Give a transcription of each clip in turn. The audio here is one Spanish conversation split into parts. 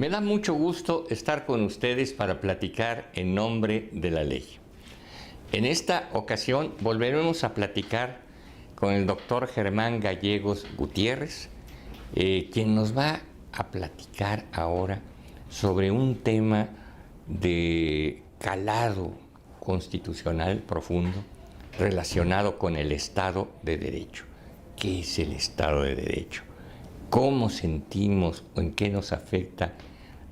Me da mucho gusto estar con ustedes para platicar en nombre de la ley. En esta ocasión volveremos a platicar con el doctor Germán Gallegos Gutiérrez, quien nos va a platicar ahora sobre un tema de calado constitucional profundo relacionado con el Estado de Derecho. ¿Qué es el Estado de Derecho? ¿Cómo sentimos o en qué nos afecta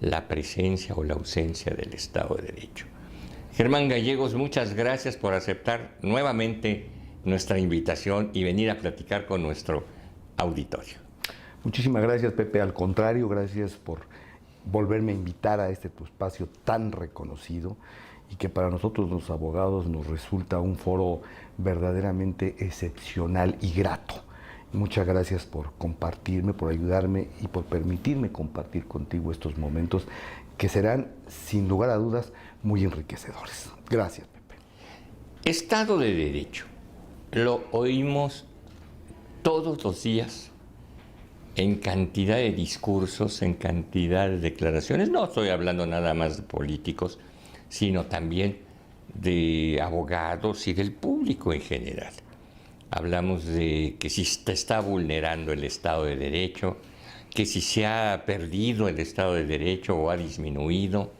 la presencia o la ausencia del Estado de Derecho? Germán Gallegos, muchas gracias por aceptar nuevamente nuestra invitación y venir a platicar con nuestro auditorio. Muchísimas gracias, Pepe. Al contrario, gracias por volverme a invitar a este tu espacio tan reconocido y que para nosotros los abogados nos resulta un foro verdaderamente excepcional y grato. Muchas gracias por compartirme, por ayudarme y por permitirme compartir contigo estos momentos que serán, sin lugar a dudas, muy enriquecedores. Gracias, Pepe. Estado de Derecho. Lo oímos todos los días en cantidad de discursos, en cantidad de declaraciones. No estoy hablando nada más de políticos, sino también de abogados y del público en general. Hablamos de que si se está vulnerando el Estado de Derecho, que si se ha perdido el Estado de Derecho o ha disminuido,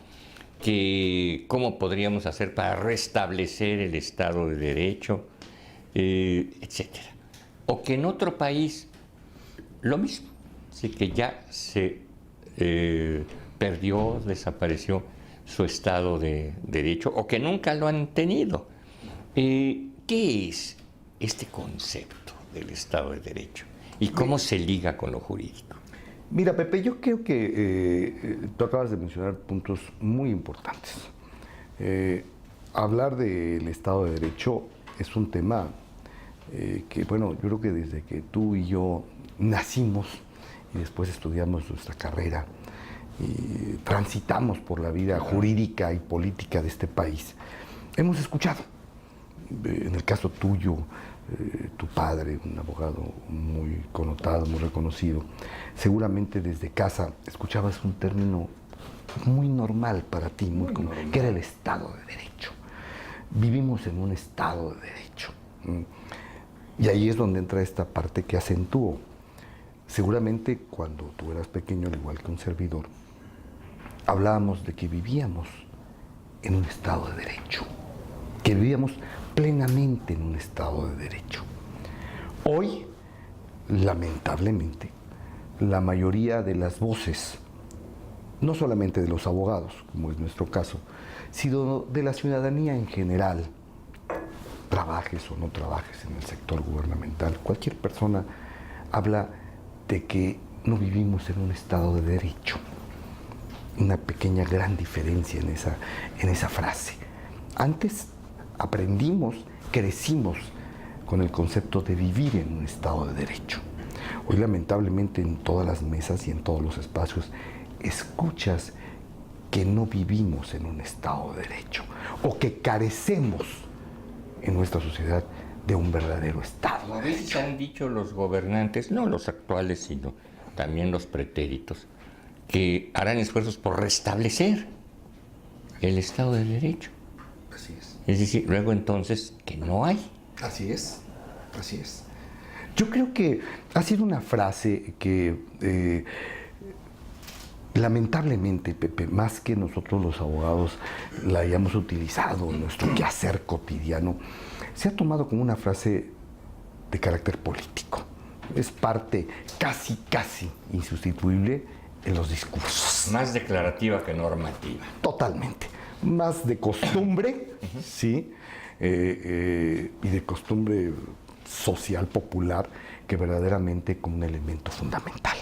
que cómo podríamos hacer para restablecer el Estado de Derecho, etcétera. O que en otro país lo mismo, así que ya se perdió, desapareció su Estado de Derecho, o que nunca lo han tenido. ¿Qué es este concepto del Estado de Derecho y cómo se liga con lo jurídico? Mira, Pepe, yo creo que tú acabas de mencionar puntos muy importantes. Hablar del Estado de Derecho es un tema que, bueno, yo creo que desde que tú y yo nacimos y después estudiamos nuestra carrera y transitamos por la vida jurídica y política de este país, hemos escuchado. En el caso tuyo, tu padre, un abogado muy connotado, muy reconocido, seguramente desde casa escuchabas un término muy normal para ti, muy común, que era el Estado de Derecho. Vivimos en un Estado de Derecho. Y ahí es donde entra esta parte que acentúo. Seguramente cuando tú eras pequeño, al igual que un servidor, hablábamos de que vivíamos en un Estado de Derecho, que vivíamos plenamente en un Estado de Derecho. Hoy, lamentablemente, la mayoría de las voces, no solamente de los abogados, como es nuestro caso, sino de la ciudadanía en general, trabajes o no trabajes en el sector gubernamental, cualquier persona habla de que no vivimos en un Estado de Derecho. Una pequeña gran diferencia en esa frase. Antes aprendimos, crecimos con el concepto de vivir en un Estado de Derecho. Hoy, lamentablemente, en todas las mesas y en todos los espacios, escuchas que no vivimos en un Estado de Derecho o que carecemos en nuestra sociedad de un verdadero Estado. A veces han dicho los gobernantes, no los actuales, sino también los pretéritos, que harán esfuerzos por restablecer el Estado de Derecho. Así es. Es decir, luego entonces que no hay. Así es, así es. Yo creo que ha sido una frase que lamentablemente, Pepe, más que nosotros los abogados la hayamos utilizado en nuestro quehacer cotidiano, se ha tomado como una frase de carácter político. Es parte casi insustituible en los discursos. Más declarativa que normativa. Totalmente. Más de costumbre, ¿sí? Y de costumbre social, popular, que verdaderamente como un elemento fundamental.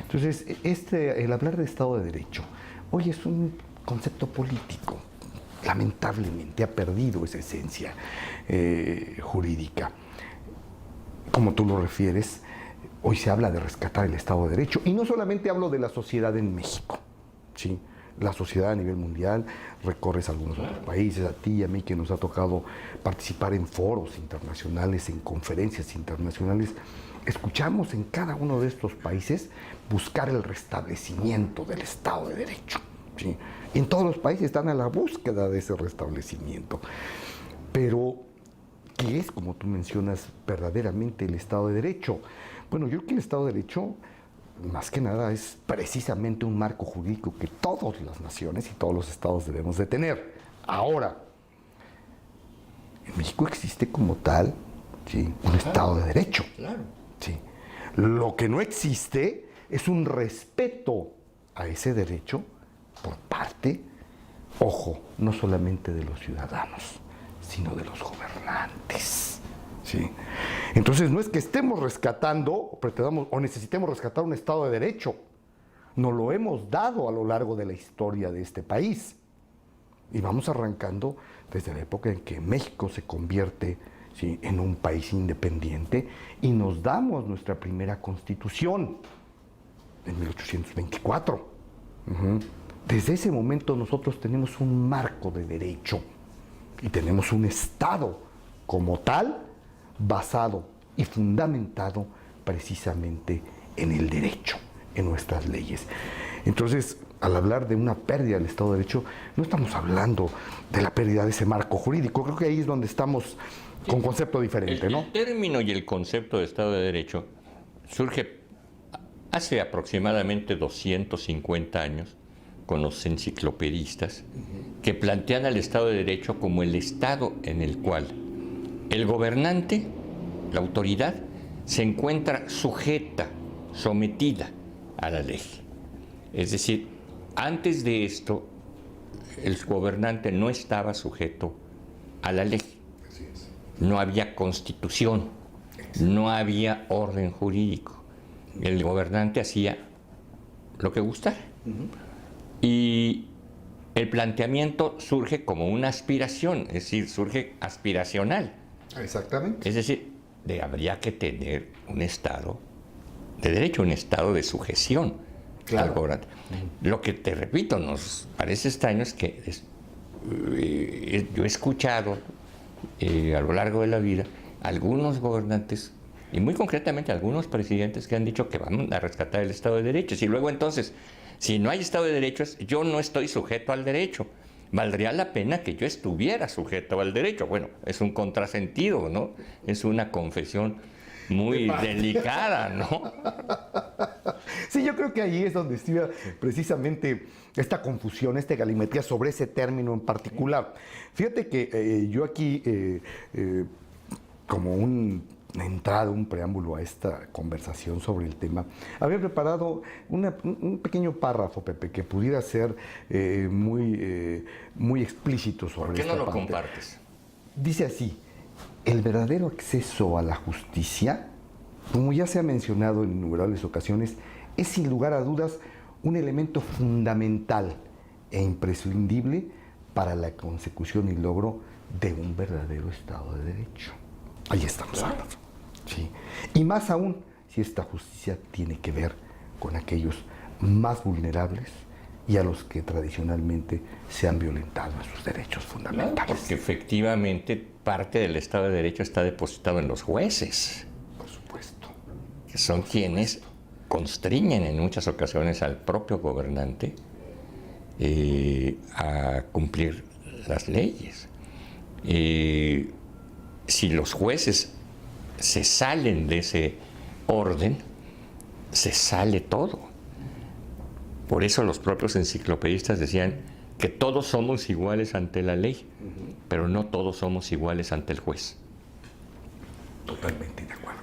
Entonces, el hablar de Estado de Derecho hoy es un concepto político. Lamentablemente ha perdido esa esencia jurídica. Como tú lo refieres, hoy se habla de rescatar el Estado de Derecho. Y no solamente hablo de la sociedad en México, ¿sí? La sociedad a nivel mundial, recorres algunos otros países, a ti y a mí que nos ha tocado participar en foros internacionales, en conferencias internacionales, escuchamos en cada uno de estos países buscar el restablecimiento del Estado de Derecho. ¿Sí? En todos los países están a la búsqueda de ese restablecimiento. Pero, ¿qué es, como tú mencionas, verdaderamente el Estado de Derecho? Bueno, yo creo que el Estado de Derecho, más que nada, es precisamente un marco jurídico que todas las naciones y todos los estados debemos de tener. Ahora, en México existe como tal, ¿sí?, un Estado de Derecho. Claro. Sí. Lo que no existe es un respeto a ese derecho por parte, ojo, no solamente de los ciudadanos, sino de los gobernantes. ¿Sí? Entonces no es que estemos rescatando, o pretendamos, o necesitemos rescatar un Estado de Derecho. Nos lo hemos dado a lo largo de la historia de este país. Y vamos arrancando desde la época en que México se convierte, ¿sí?, en un país independiente y nos damos nuestra primera constitución en 1824. Desde ese momento nosotros tenemos un marco de derecho y tenemos un Estado como tal basado y fundamentado precisamente en el derecho, en nuestras leyes. Entonces, al hablar de una pérdida del Estado de Derecho, no estamos hablando de la pérdida de ese marco jurídico. Creo que ahí es donde estamos con concepto diferente, ¿no? El término y el concepto de Estado de Derecho surge hace aproximadamente 250 años con los enciclopedistas que plantean al Estado de Derecho como el Estado en el cual el gobernante, la autoridad, se encuentra sujeta, sometida a la ley. Es decir, antes de esto, el gobernante no estaba sujeto a la ley. No había constitución, no había orden jurídico. El gobernante hacía lo que gustara. Y el planteamiento surge como una aspiración, es decir, surge aspiracional. Exactamente. Es decir, habría que tener un Estado de derecho, un Estado de sujeción al gobernante. Lo que te repito, nos parece extraño es que yo he escuchado a lo largo de la vida algunos gobernantes, y muy concretamente algunos presidentes, que han dicho que van a rescatar el Estado de Derecho. Y luego entonces, si no hay Estado de Derechos, yo no estoy sujeto al derecho. Valdría la pena que yo estuviera sujeto al derecho. Bueno, es un contrasentido, ¿no? Es una confesión muy delicada, ¿no? Sí, yo creo que ahí es donde estuvo precisamente esta confusión, esta galimetría sobre ese término en particular. Fíjate que yo aquí, como una entrada, un preámbulo a esta conversación sobre el tema, había preparado un pequeño párrafo, Pepe, que pudiera ser muy explícito sobre ¿Por qué esta no lo parte. compartes? Dice así: el verdadero acceso a la justicia, como ya se ha mencionado en innumerables ocasiones, es sin lugar a dudas un elemento fundamental e imprescindible para la consecución y logro de un verdadero Estado de Derecho. Ahí estamos hablando. Sí. Y más aún si esta justicia tiene que ver con aquellos más vulnerables y a los que tradicionalmente se han violentado en sus derechos fundamentales. Claro, porque efectivamente parte del Estado de Derecho está depositado en los jueces. Por supuesto. Que son quienes constriñen en muchas ocasiones al propio gobernante a cumplir las leyes. Si los jueces se salen de ese orden, se sale todo. Por eso los propios enciclopedistas decían que todos somos iguales ante la ley, pero no todos somos iguales ante el juez. Totalmente de acuerdo.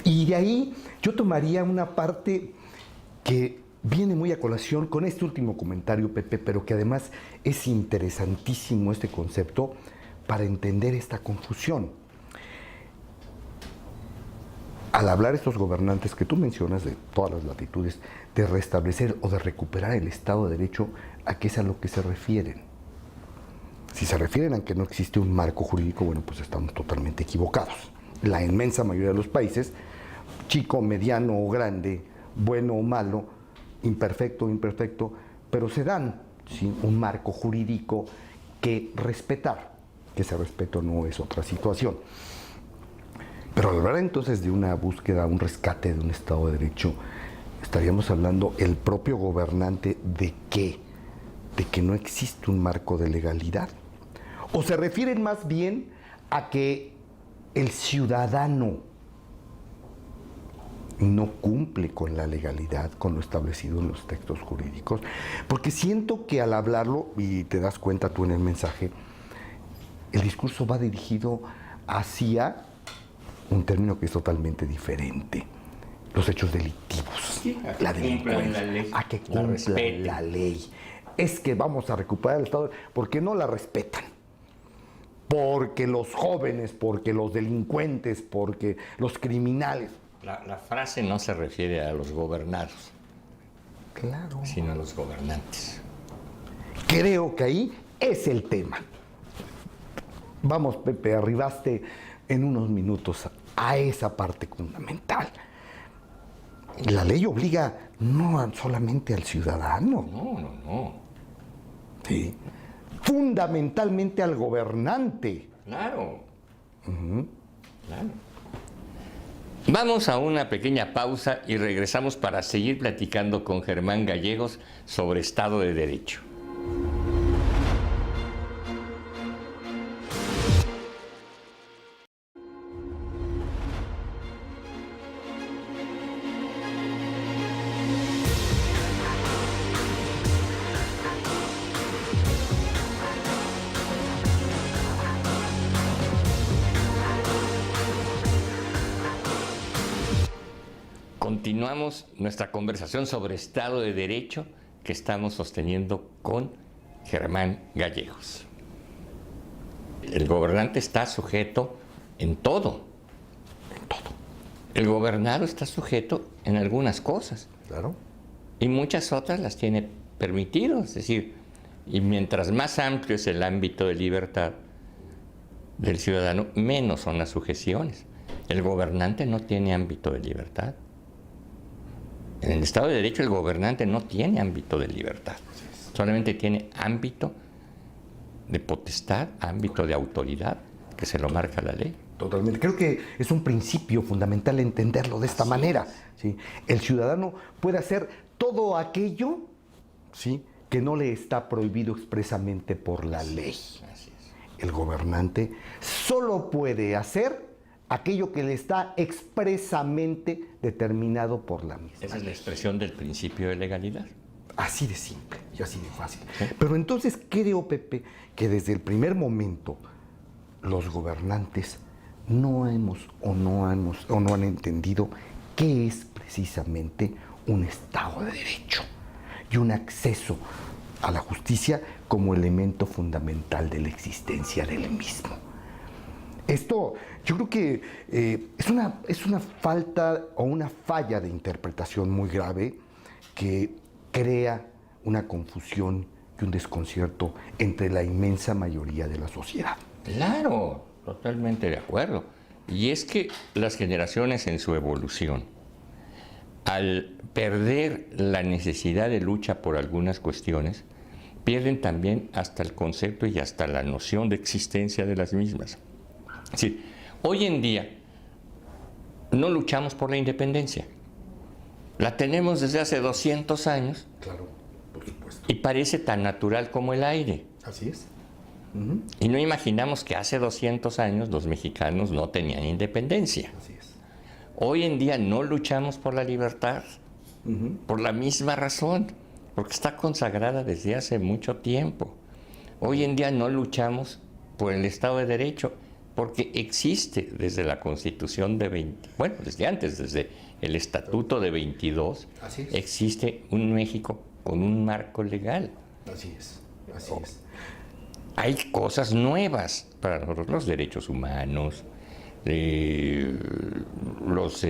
Y de ahí yo tomaría una parte que viene muy a colación con este último comentario, Pepe, pero que además es interesantísimo este concepto para entender esta confusión. Al hablar estos gobernantes que tú mencionas de todas las latitudes, de restablecer o de recuperar el Estado de Derecho, ¿a qué es a lo que se refieren? Si se refieren a que no existe un marco jurídico, bueno, pues estamos totalmente equivocados. La inmensa mayoría de los países, chico, mediano o grande, bueno o malo, imperfecto o imperfecto, pero se dan, ¿sí?, un marco jurídico que respetar, que ese respeto no es otra situación. Pero al hablar entonces de una búsqueda, un rescate de un Estado de Derecho, estaríamos hablando el propio gobernante de qué, de que no existe un marco de legalidad. O se refieren más bien a que el ciudadano no cumple con la legalidad, con lo establecido en los textos jurídicos, porque siento que al hablarlo, y te das cuenta tú en el mensaje, el discurso va dirigido hacia un término que es totalmente diferente: los hechos delictivos, sí, la delincuencia, a que cumplan la ley. Es que vamos a recuperar el Estado, porque no la respetan. Porque los jóvenes, porque los delincuentes, porque los criminales. La frase no se refiere a los gobernados, Claro. sino a los gobernantes. Creo que ahí es el tema. Vamos, Pepe, arribaste en unos minutos a esa parte fundamental. La ley obliga no solamente al ciudadano, No. ¿sí? Fundamentalmente al gobernante. Claro. Claro. Vamos a una pequeña pausa y regresamos para seguir platicando con Germán Gallegos sobre Estado de Derecho. Continuamos nuestra conversación sobre Estado de Derecho que estamos sosteniendo con Germán Gallegos. El gobernante está sujeto en todo. En todo. El gobernado está sujeto en algunas cosas. Claro. Y muchas otras las tiene permitido. Es decir, y mientras más amplio es el ámbito de libertad del ciudadano, menos son las sujeciones. El gobernante no tiene ámbito de libertad. En el Estado de Derecho el gobernante no tiene ámbito de libertad, solamente tiene ámbito de potestad, ámbito de autoridad, que se lo marca la ley. Totalmente. Creo que es un principio fundamental entenderlo de esta manera. ¿Sí? El ciudadano puede hacer todo aquello, ¿sí?, que no le está prohibido expresamente por la ley. Así es. El gobernante solo puede hacer aquello que le está expresamente determinado por la misma. Esa es la expresión del principio de legalidad. Así de simple y así de fácil. Pero entonces creo, Pepe, que desde el primer momento los gobernantes no han entendido qué es precisamente un Estado de Derecho y un acceso a la justicia como elemento fundamental de la existencia del mismo. Esto, yo creo que es una falta o una falla de interpretación muy grave que crea una confusión y un desconcierto entre la inmensa mayoría de la sociedad. Claro, totalmente de acuerdo. Y es que las generaciones en su evolución, al perder la necesidad de lucha por algunas cuestiones, pierden también hasta el concepto y hasta la noción de existencia de las mismas. Es decir, hoy en día no luchamos por la independencia. La tenemos desde hace 200 años. Claro, por supuesto. Y parece tan natural como el aire. Así es. Y no imaginamos que hace 200 años los mexicanos no tenían independencia. Así es. Hoy en día no luchamos por la libertad, por la misma razón, porque está consagrada desde hace mucho tiempo. Hoy en día no luchamos por el Estado de Derecho, porque existe desde la Constitución de desde antes, desde el Estatuto de 22, existe un México con un marco legal. Así es, así es. Hay cosas nuevas para nosotros, los derechos humanos, los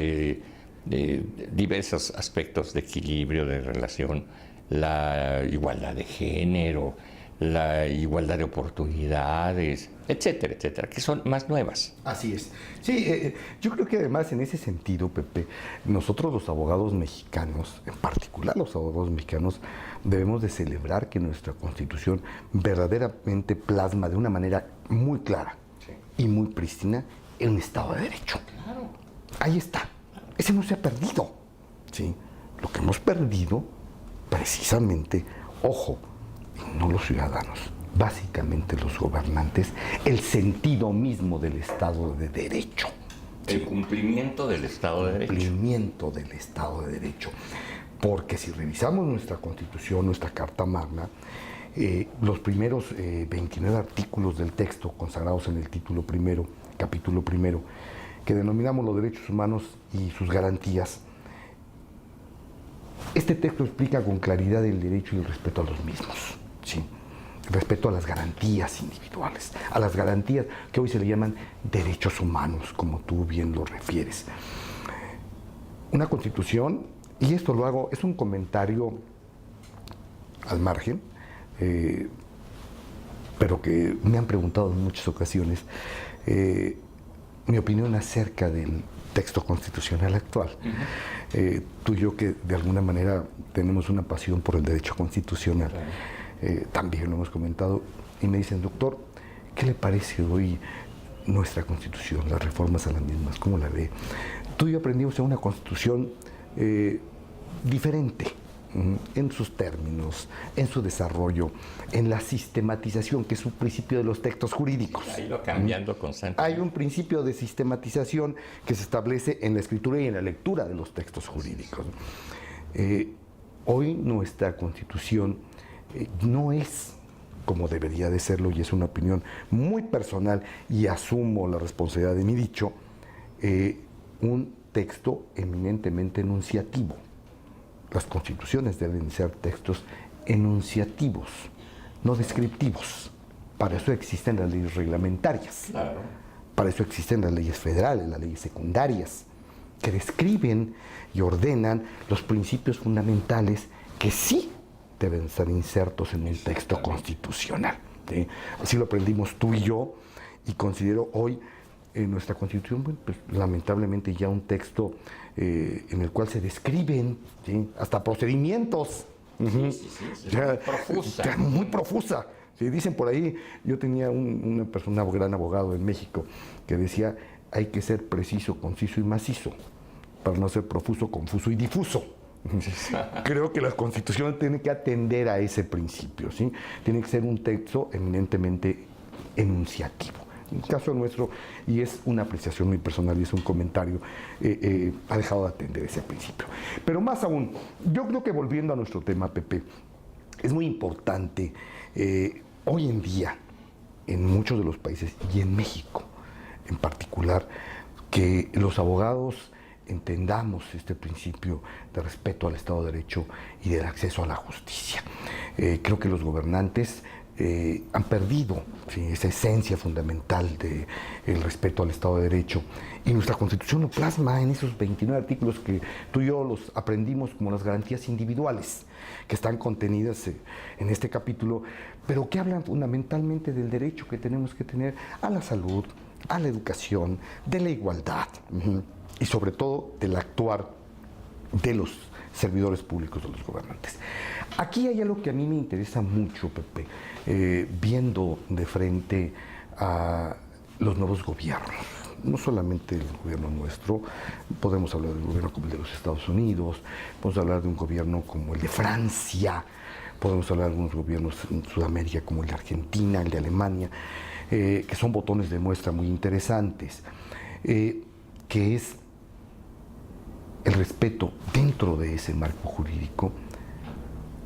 diversos aspectos de equilibrio, de relación, la igualdad de género, la igualdad de oportunidades, etcétera, etcétera, que son más nuevas. Así es. Sí, yo creo que además en ese sentido, Pepe, nosotros los abogados mexicanos, en particular los abogados mexicanos, debemos de celebrar que nuestra Constitución verdaderamente plasma de una manera muy clara y muy prístina un Estado de Derecho. Claro. Ahí está. Ese no se ha perdido. ¿Sí? Lo que hemos perdido, precisamente, ojo, no los ciudadanos, básicamente los gobernantes, el sentido mismo del Estado de Derecho. El cumplimiento del Estado de Derecho. El cumplimiento del Estado de Derecho. Porque si revisamos nuestra Constitución, nuestra Carta Magna, los primeros 29 artículos del texto consagrados en el título primero, capítulo primero, que denominamos los derechos humanos y sus garantías, este texto explica con claridad el derecho y el respeto a los mismos, ¿sí? El respeto a las garantías individuales, a las garantías que hoy se le llaman derechos humanos, como tú bien lo refieres. Una constitución, y esto lo hago, es un comentario al margen, pero que me han preguntado en muchas ocasiones mi opinión acerca del texto constitucional actual. Tú y yo, que de alguna manera tenemos una pasión por el derecho constitucional, también lo hemos comentado, y me dicen, doctor, ¿qué le parece hoy nuestra Constitución, las reformas a las mismas? ¿Cómo la ve? Tú y yo aprendimos en una Constitución diferente en sus términos, en su desarrollo, en la sistematización, que es un principio de los textos jurídicos. Ha ido cambiando constantemente. Hay un principio de sistematización que se establece en la escritura y en la lectura de los textos jurídicos. Hoy nuestra Constitución no es como debería de serlo, y es una opinión muy personal, y asumo la responsabilidad de mi dicho, un texto eminentemente enunciativo. Las constituciones deben ser textos enunciativos, no descriptivos. Para eso existen las leyes reglamentarias. Claro. Para eso existen las leyes federales, las leyes secundarias, que describen y ordenan los principios fundamentales que sí deben ser insertos en un texto constitucional, ¿sí? Así lo aprendimos tú y yo, y considero hoy en nuestra Constitución, bueno, pues, lamentablemente ya un texto en el cual se describen, ¿sí?, hasta procedimientos. Ya, profusa. Muy profusa. Sí, dicen por ahí, yo tenía una persona, un gran abogado en México, que decía, hay que ser preciso, conciso y macizo, para no ser profuso, confuso y difuso. Creo que la Constitución tiene que atender a ese principio, ¿sí? Tiene que ser un texto eminentemente enunciativo. En el caso nuestro, y es una apreciación muy personal y es un comentario, ha dejado de atender ese principio. Pero más aún, yo creo que volviendo a nuestro tema, Pepe, es muy importante hoy en día, en muchos de los países y en México en particular, que los abogados entendamos este principio de respeto al Estado de Derecho y del acceso a la justicia. Creo que los gobernantes han perdido, ¿sí?, esa esencia fundamental del respeto al Estado de Derecho, y nuestra Constitución lo plasma en esos 29 artículos que tú y yo los aprendimos como las garantías individuales que están contenidas en este capítulo, pero que hablan fundamentalmente del derecho que tenemos que tener a la salud, a la educación, de la igualdad, y sobre todo del actuar de los servidores públicos, de los gobernantes. Aquí hay algo que a mí me interesa mucho, Pepe, viendo de frente a los nuevos gobiernos, no solamente el gobierno nuestro, podemos hablar del gobierno como el de los Estados Unidos, podemos hablar de un gobierno como el de Francia, podemos hablar de algunos gobiernos en Sudamérica como el de Argentina, el de Alemania, que son botones de muestra muy interesantes, que es el respeto dentro de ese marco jurídico,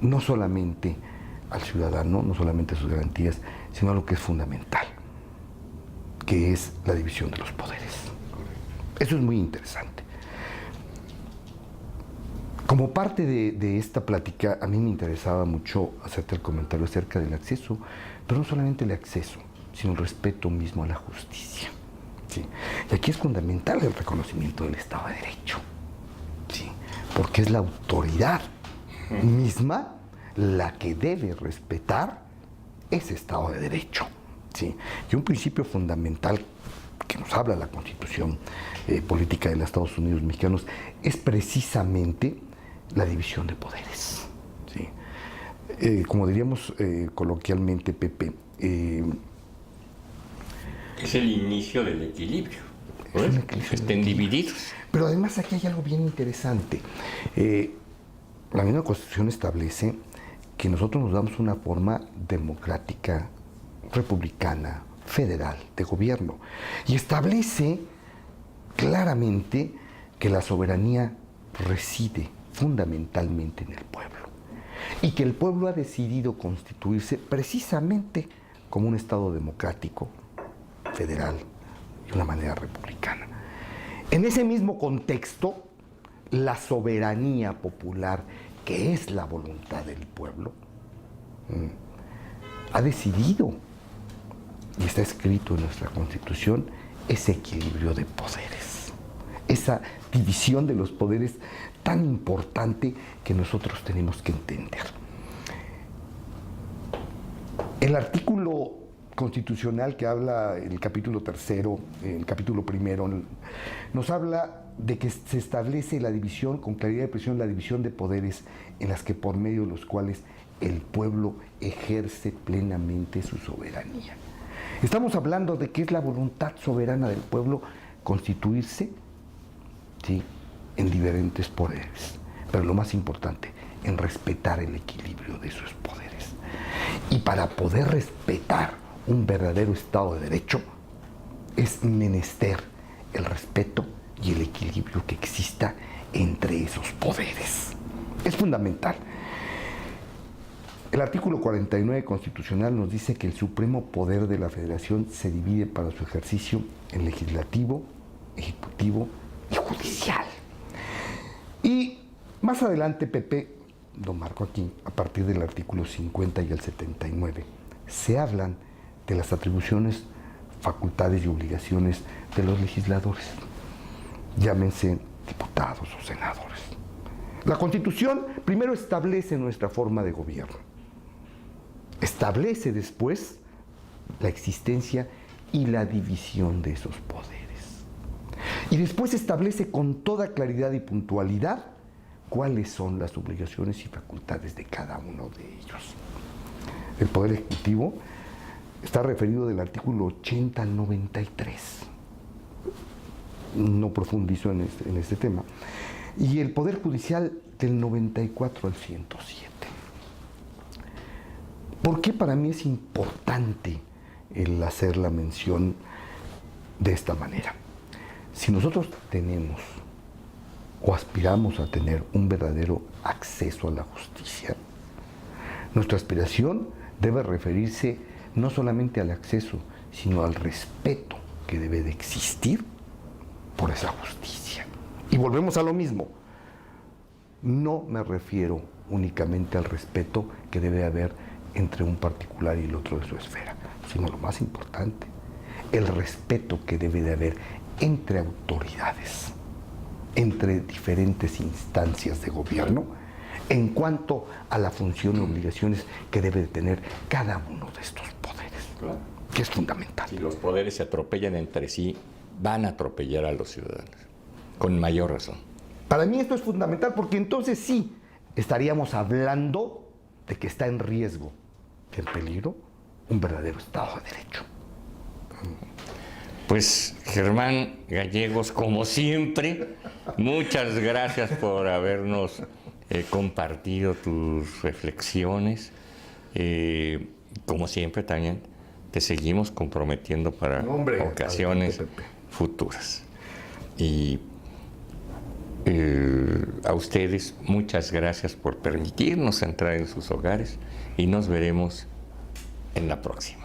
no solamente al ciudadano, no solamente a sus garantías, sino a lo que es fundamental, que es la división de los poderes. Eso es muy interesante. Como parte de esta plática, a mí me interesaba mucho hacerte el comentario acerca del acceso, pero no solamente el acceso, sino el respeto mismo a la justicia. ¿Sí? Y aquí es fundamental el reconocimiento del Estado de Derecho, ¿sí?, porque es la autoridad misma la que debe respetar ese Estado de Derecho, ¿sí? Y un principio fundamental que nos habla la Constitución política de los Estados Unidos mexicanos es precisamente la división de poderes, ¿sí? Como diríamos coloquialmente, Pepe, es el inicio del equilibrio. estén divididos. Pero además aquí hay algo bien interesante. La misma Constitución establece que nosotros nos damos una forma democrática, republicana, federal, de gobierno. Y establece claramente que la soberanía reside fundamentalmente en el pueblo. Y que el pueblo ha decidido constituirse precisamente como un Estado democrático, federal, de una manera republicana. En ese mismo contexto, la soberanía popular, que es la voluntad del pueblo, ha decidido, y está escrito en nuestra Constitución, ese equilibrio de poderes, esa división de los poderes tan importante que nosotros tenemos que entender. El artículo constitucional que habla, el capítulo 3, el capítulo 1, nos habla de que se establece la división, con claridad de expresión, la división de poderes en las que por medio de los cuales el pueblo ejerce plenamente su soberanía. Estamos hablando de que es la voluntad soberana del pueblo constituirse, ¿sí?, en diferentes poderes, pero lo más importante, en respetar el equilibrio de esos poderes. Y para poder respetar un verdadero Estado de Derecho, es menester el respeto y el equilibrio que exista entre esos poderes. Es fundamental. El artículo 49 constitucional nos dice que el supremo poder de la Federación se divide para su ejercicio en legislativo, ejecutivo y judicial. Y más adelante, Pepe, lo marco aquí, a partir del artículo 50 y el 79, se hablan de las atribuciones, facultades y obligaciones de los legisladores, llámense diputados o senadores. La Constitución primero establece nuestra forma de gobierno, establece después la existencia y la división de esos poderes. Y después establece con toda claridad y puntualidad cuáles son las obligaciones y facultades de cada uno de ellos. El Poder Ejecutivo está referido del artículo 80 al 93. No profundizo en este tema. Y el Poder Judicial del 94 al 107. ¿Por qué para mí es importante el hacer la mención de esta manera? Si nosotros tenemos o aspiramos a tener un verdadero acceso a la justicia, nuestra aspiración debe referirse no solamente al acceso, sino al respeto que debe de existir por esa justicia. Y volvemos a lo mismo. No me refiero únicamente al respeto que debe haber entre un particular y el otro de su esfera, sino lo más importante, el respeto que debe de haber entre autoridades, entre diferentes instancias de gobierno, en cuanto a la función y obligaciones que debe de tener cada uno de estos poderes, claro, que es fundamental. Si los poderes se atropellan entre sí, van a atropellar a los ciudadanos, con mayor razón. Para mí esto es fundamental porque entonces sí estaríamos hablando de que está en riesgo, en peligro, un verdadero Estado de Derecho. Pues Germán Gallegos, como siempre, muchas gracias por habernos compartido tus reflexiones. Como siempre también te seguimos comprometiendo para ocasiones futuras. Y a ustedes muchas gracias por permitirnos entrar en sus hogares y nos veremos en la próxima.